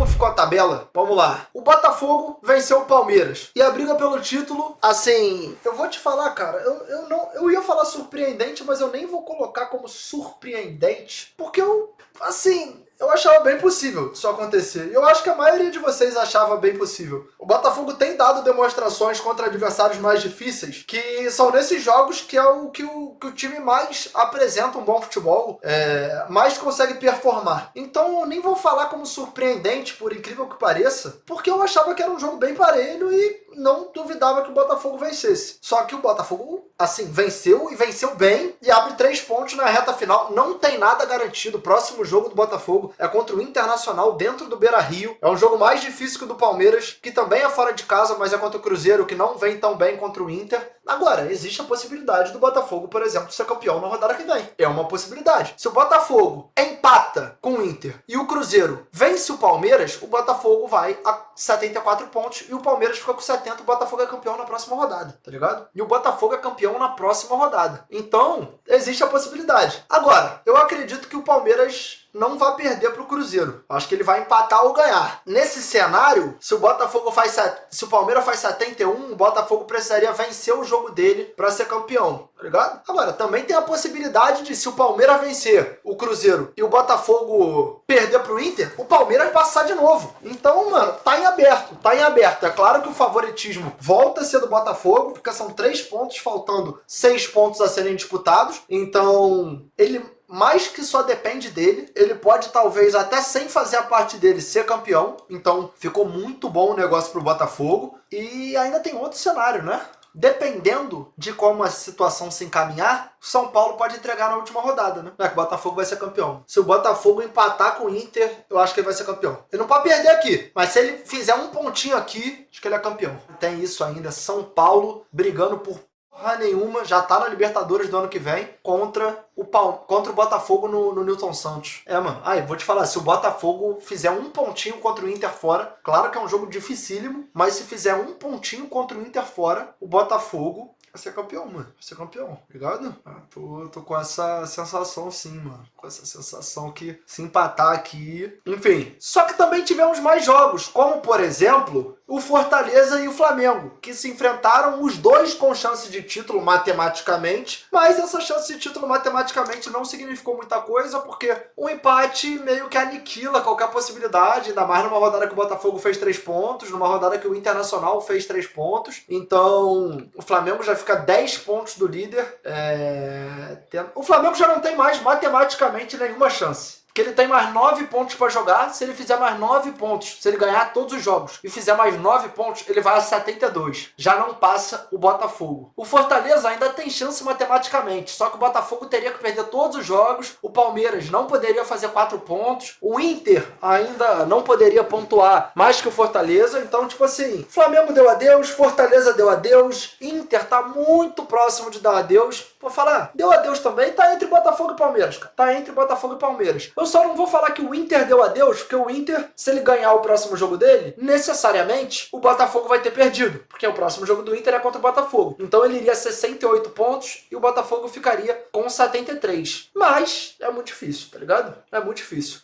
como ficou a tabela? Vamos lá. O Botafogo venceu o Palmeiras. E a briga pelo título, assim, eu vou te falar, cara, eu ia falar surpreendente, mas eu nem vou colocar como surpreendente, porque eu achava bem possível isso acontecer. E eu acho que a maioria de vocês achava bem possível. O Botafogo tem dado demonstrações contra adversários mais difíceis, que são nesses jogos que é o que o time mais apresenta um bom futebol, mais consegue performar. Então eu nem vou falar como surpreendente, por incrível que pareça, porque eu achava que era um jogo bem parelho e não duvidava que o Botafogo vencesse. Só que o Botafogo, assim, venceu e venceu bem e abre 3 pontos na reta final. Não tem nada garantido. O próximo jogo do Botafogo é contra o Internacional dentro do Beira-Rio. É um jogo mais difícil que o do Palmeiras, que também é fora de casa, mas é contra o Cruzeiro, que não vem tão bem contra o Inter. Agora, existe a possibilidade do Botafogo, por exemplo, ser campeão na rodada que vem. É uma possibilidade. Se o Botafogo empata com o Inter e o Cruzeiro vence o Palmeiras, o Botafogo vai a 74 pontos e o Palmeiras fica com 70, o Botafogo é campeão na próxima rodada, tá ligado? E o Botafogo é campeão na próxima rodada. Então, existe a possibilidade. Agora, eu acredito que o Palmeiras não vai perder para o Cruzeiro. Acho que ele vai empatar ou ganhar. Nesse cenário, se o Palmeiras faz 71, o Botafogo precisaria vencer o jogo dele para ser campeão, tá ligado? Agora, também tem a possibilidade de, se o Palmeiras vencer o Cruzeiro e o Botafogo perder pro Inter, o Palmeiras passar de novo. Então, mano, tá em aberto, tá em aberto. É claro que o favoritismo volta a ser do Botafogo, porque são 3 pontos, faltando 6 pontos a serem disputados. Então, ele mais que só depende dele, ele pode talvez até sem fazer a parte dele ser campeão, então ficou muito bom o negócio pro Botafogo. E ainda tem outro cenário, né? Dependendo de como a situação se encaminhar, o São Paulo pode entregar na última rodada, né? É que o Botafogo vai ser campeão. Se o Botafogo empatar com o Inter, eu acho que ele vai ser campeão. Ele não pode perder aqui, mas se ele fizer um pontinho aqui, acho que ele é campeão. Tem isso ainda, São Paulo brigando por porra nenhuma, já tá na Libertadores do ano que vem, contra o Botafogo no Newton Santos. Mano, vou te falar, se o Botafogo fizer um pontinho contra o Inter fora, claro que é um jogo dificílimo, mas se fizer um pontinho contra o Inter fora, o Botafogo vai ser campeão, mano. Vai ser campeão, ligado? Tô com essa sensação sim, mano. Com essa sensação que se empatar aqui... Enfim, só que também tivemos mais jogos, como, por exemplo, o Fortaleza e o Flamengo, que se enfrentaram os dois com chance de título matematicamente, mas essa chance de título matematicamente não significou muita coisa, porque um empate meio que aniquila qualquer possibilidade, ainda mais numa rodada que o Botafogo fez 3 pontos, numa rodada que o Internacional fez 3 pontos. Então, o Flamengo já fica 10 pontos do líder. O Flamengo já não tem mais matematicamente nenhuma chance. Porque ele tem mais 9 pontos para jogar. Se ele fizer mais 9 pontos, se ele ganhar todos os jogos e fizer mais 9 pontos, ele vai a 72. Já não passa o Botafogo. O Fortaleza ainda tem chance matematicamente, só que o Botafogo teria que perder todos os jogos. O Palmeiras não poderia fazer 4 pontos. O Inter ainda não poderia pontuar mais que o Fortaleza. Então, tipo assim, Flamengo deu adeus, Fortaleza deu adeus, Inter tá muito próximo de dar adeus. Vou falar, deu adeus também, tá entre Botafogo e Palmeiras, cara. Tá entre Botafogo e Palmeiras. Eu só não vou falar que o Inter deu adeus, porque o Inter, se ele ganhar o próximo jogo dele, necessariamente o Botafogo vai ter perdido, porque o próximo jogo do Inter é contra o Botafogo. Então ele iria 68 pontos e o Botafogo ficaria com 73. Mas é muito difícil, tá ligado? É muito difícil.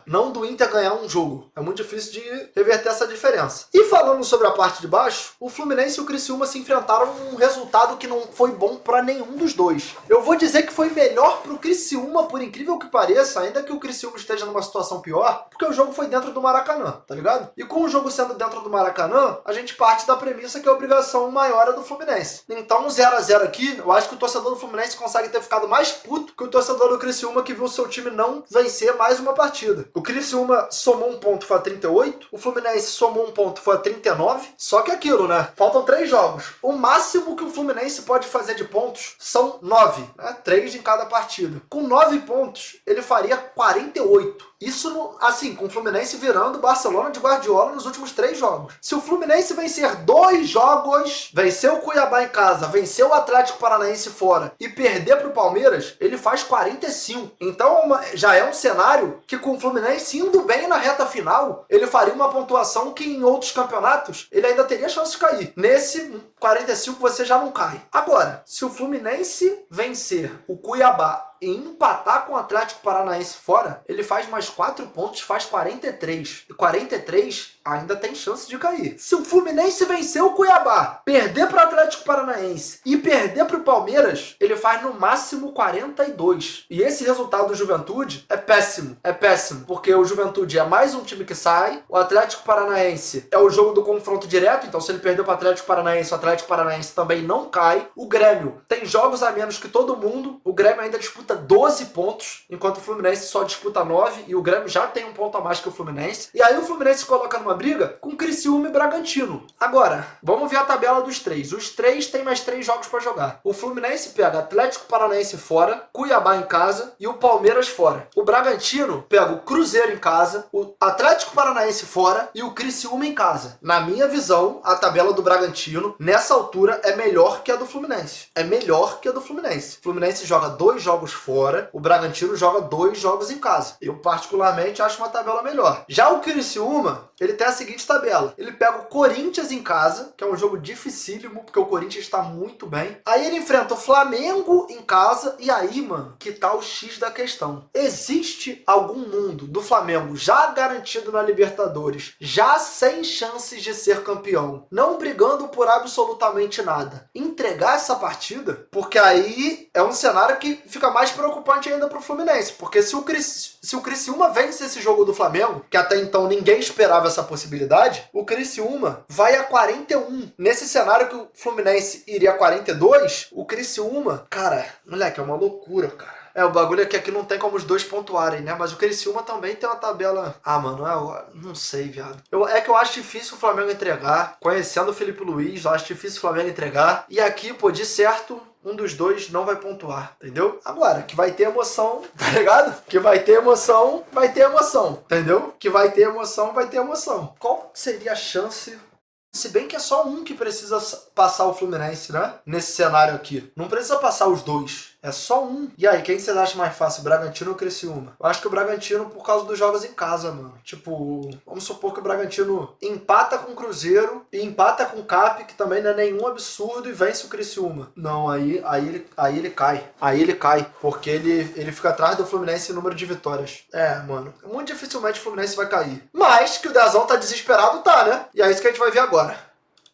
Não do Inter ganhar um jogo. É muito difícil de reverter essa diferença. E falando sobre a parte de baixo, o Fluminense e o Criciúma se enfrentaram um resultado que não foi bom pra nenhum dos dois. Eu vou dizer que foi melhor pro Criciúma, por incrível que pareça, ainda que o Criciúma esteja numa situação pior, porque o jogo foi dentro do Maracanã, tá ligado? E com o jogo sendo dentro do Maracanã, a gente parte da premissa que a obrigação maior é do Fluminense. Então, um 0x0 aqui, eu acho que o torcedor do Fluminense consegue ter ficado mais puto que o torcedor do Criciúma, que viu o seu time não vencer mais uma partida. O Criciúma somou um ponto, foi a 38, o Fluminense somou um ponto, foi a 39, só que aquilo, né? Faltam 3 jogos. O máximo que o Fluminense pode fazer de pontos são 9, né? 3 em cada partida. Com 9 pontos, ele faria 48. Isso, assim, com o Fluminense virando o Barcelona de Guardiola nos últimos 3 jogos. Se o Fluminense vencer 2 jogos, vencer o Cuiabá em casa, vencer o Atlético Paranaense fora e perder para o Palmeiras, ele faz 45. Então já é um cenário que, com o Fluminense indo bem na reta final, ele faria uma pontuação que em outros campeonatos ele ainda teria chance de cair. Nesse 45 você já não cai. Agora, se o Fluminense vencer o Cuiabá e empatar com o Atlético Paranaense fora, ele faz mais 4 pontos, faz 43. E 43 ainda tem chance de cair. Se o Fluminense vencer o Cuiabá, perder para o Atlético Paranaense e perder para o Palmeiras, ele faz no máximo 42. E esse resultado do Juventude é péssimo. É péssimo, porque o Juventude é mais um time que sai, o Atlético Paranaense é o jogo do confronto direto, então se ele perder para o Atlético Paranaense, o Atlético Paranaense também não cai. O Grêmio tem jogos a menos que todo mundo, o Grêmio ainda disputa 12 pontos, enquanto o Fluminense só disputa 9, e o Grêmio já tem um ponto a mais que o Fluminense. E aí o Fluminense se coloca numa briga com Criciúma e Bragantino. Agora, vamos ver a tabela dos três. Os três têm mais 3 jogos para jogar. O Fluminense pega Atlético Paranaense fora, Cuiabá em casa e o Palmeiras fora. O Bragantino pega o Cruzeiro em casa, o Atlético Paranaense fora e o Criciúma em casa. Na minha visão, a tabela do Bragantino, nessa altura, é melhor que a do Fluminense. É melhor que a do Fluminense. O Fluminense joga 2 jogos fora, o Bragantino joga 2 jogos em casa. Eu, particularmente, acho uma tabela melhor. Já o Criciúma, ele tem a seguinte tabela. Ele pega o Corinthians em casa, que é um jogo dificílimo, porque o Corinthians está muito bem. Aí ele enfrenta o Flamengo em casa. E aí, mano, que tá o X da questão. Existe algum mundo do Flamengo já garantido na Libertadores, já sem chances de ser campeão, não brigando por absolutamente nada, entregar essa partida? Porque aí é um cenário que fica mais preocupante ainda pro Fluminense. Porque se o Criciúma vence esse jogo do Flamengo, que até então ninguém esperava essa possibilidade, o Criciúma vai a 41. Nesse cenário que o Fluminense iria a 42, o Criciúma, cara, moleque, é uma loucura, cara. O bagulho é que aqui não tem como os dois pontuarem, né? Mas o Criciúma também tem uma tabela... Ah, mano, eu não sei, viado. É que eu acho difícil o Flamengo entregar. Conhecendo o Felipe Luiz, eu acho difícil o Flamengo entregar. E aqui, pô, de certo, um dos dois não vai pontuar, entendeu? Agora, que vai ter emoção, tá ligado? Que vai ter emoção, entendeu? Que vai ter emoção, vai ter emoção. Qual seria a chance... Se bem que é só um que precisa passar o Fluminense, né? Nesse cenário aqui. Não precisa passar os dois. É só um. E aí, quem vocês acham mais fácil? Bragantino ou Criciúma? Eu acho que o Bragantino por causa dos jogos em casa, mano. Tipo, vamos supor que o Bragantino empata com o Cruzeiro e empata com o Cap, que também não é nenhum absurdo, e vence o Criciúma. Não, aí ele cai. Aí ele cai. Porque ele fica atrás do Fluminense em número de vitórias. Mano. Muito dificilmente o Fluminense vai cair. Mas que o Dezão tá desesperado, tá, né? E é isso que a gente vai ver agora.